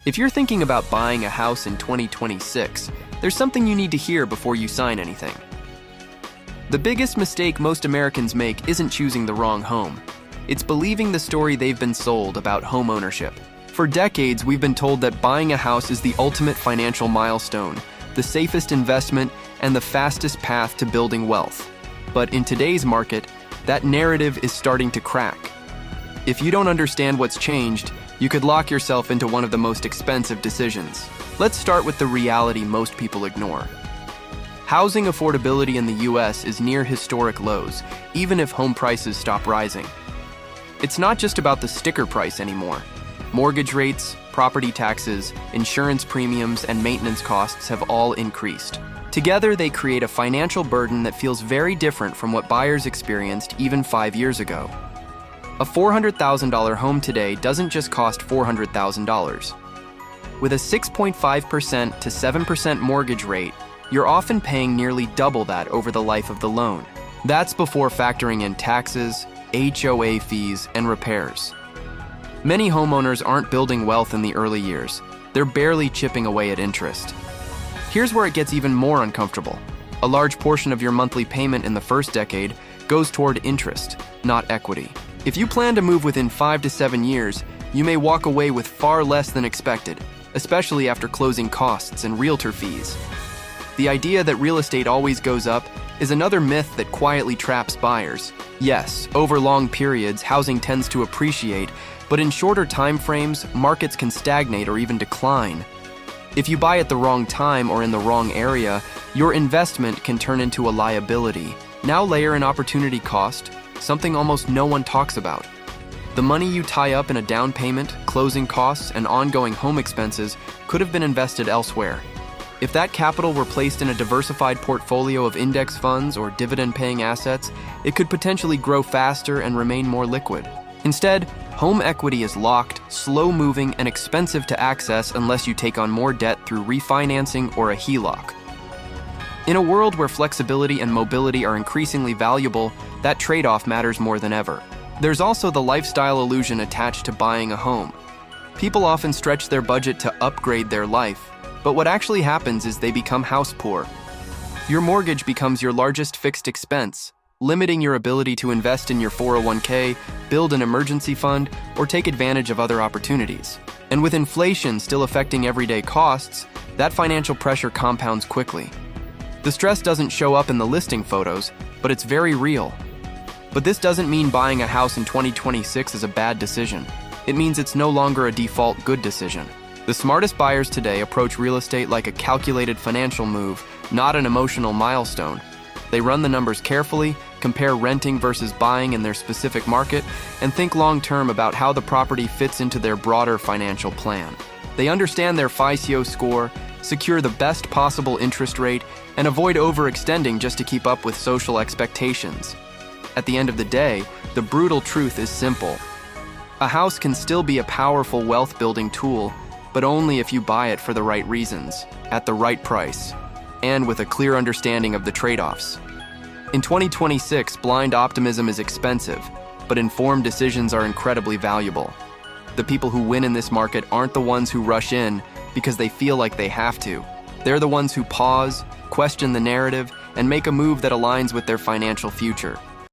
If you're thinking about buying a house in 2026, there's something you need to hear before you sign anything. The biggest mistake most Americans make isn't choosing the wrong home. It's believing the story they've been sold about homeownership. For decades, we've been told that buying a house is the ultimate financial milestone, the safest investment, and the fastest path to building wealth. But in today's market, that narrative is starting to crack. If you don't understand what's changed, you could lock yourself into one of the most expensive decisions. Let's start with the reality most people ignore. Housing affordability in the US is near historic lows, even if home prices stop rising. It's not just about the sticker price anymore. Mortgage rates, property taxes, insurance premiums, and maintenance costs have all increased. Together, they create a financial burden that feels very different from what buyers experienced even 5 years ago. A $400,000 home today doesn't just cost $400,000. With a 6.5% to 7% mortgage rate, you're often paying nearly double that over the life of the loan. That's before factoring in taxes, HOA fees, and repairs. Many homeowners aren't building wealth in the early years. They're barely chipping away at interest. Here's where it gets even more uncomfortable. A large portion of your monthly payment in the first decade goes toward interest, not equity. If you plan to move within 5 to 7 years, you may walk away with far less than expected, especially after closing costs and realtor fees. The idea that real estate always goes up is another myth that quietly traps buyers. Yes, over long periods, housing tends to appreciate, but in shorter time frames, markets can stagnate or even decline. If you buy at the wrong time or in the wrong area, your investment can turn into a liability. Now layer an opportunity cost, something almost no one talks about. The money you tie up in a down payment, closing costs, and ongoing home expenses could have been invested elsewhere. If that capital were placed in a diversified portfolio of index funds or dividend-paying assets, it could potentially grow faster and remain more liquid. Instead, home equity is locked, slow-moving, and expensive to access unless you take on more debt through refinancing or a HELOC. In a world where flexibility and mobility are increasingly valuable, that trade-off matters more than ever. There's also the lifestyle illusion attached to buying a home. People often stretch their budget to upgrade their life, but what actually happens is they become house poor. Your mortgage becomes your largest fixed expense, limiting your ability to invest in your 401k, build an emergency fund, or take advantage of other opportunities. And with inflation still affecting everyday costs, that financial pressure compounds quickly. The stress doesn't show up in the listing photos, but it's very real. But this doesn't mean buying a house in 2026 is a bad decision. It means it's no longer a default good decision. The smartest buyers today approach real estate like a calculated financial move, not an emotional milestone. They run the numbers carefully, compare renting versus buying in their specific market, and think long-term about how the property fits into their broader financial plan. They understand their FICO score, secure the best possible interest rate, and avoid overextending just to keep up with social expectations. At the end of the day, the brutal truth is simple. A house can still be a powerful wealth-building tool, but only if you buy it for the right reasons, at the right price, and with a clear understanding of the trade-offs. In 2026, blind optimism is expensive, but informed decisions are incredibly valuable. The people who win in this market aren't the ones who rush in because they feel like they have to. They're the ones who pause, question the narrative, and make a move that aligns with their financial future.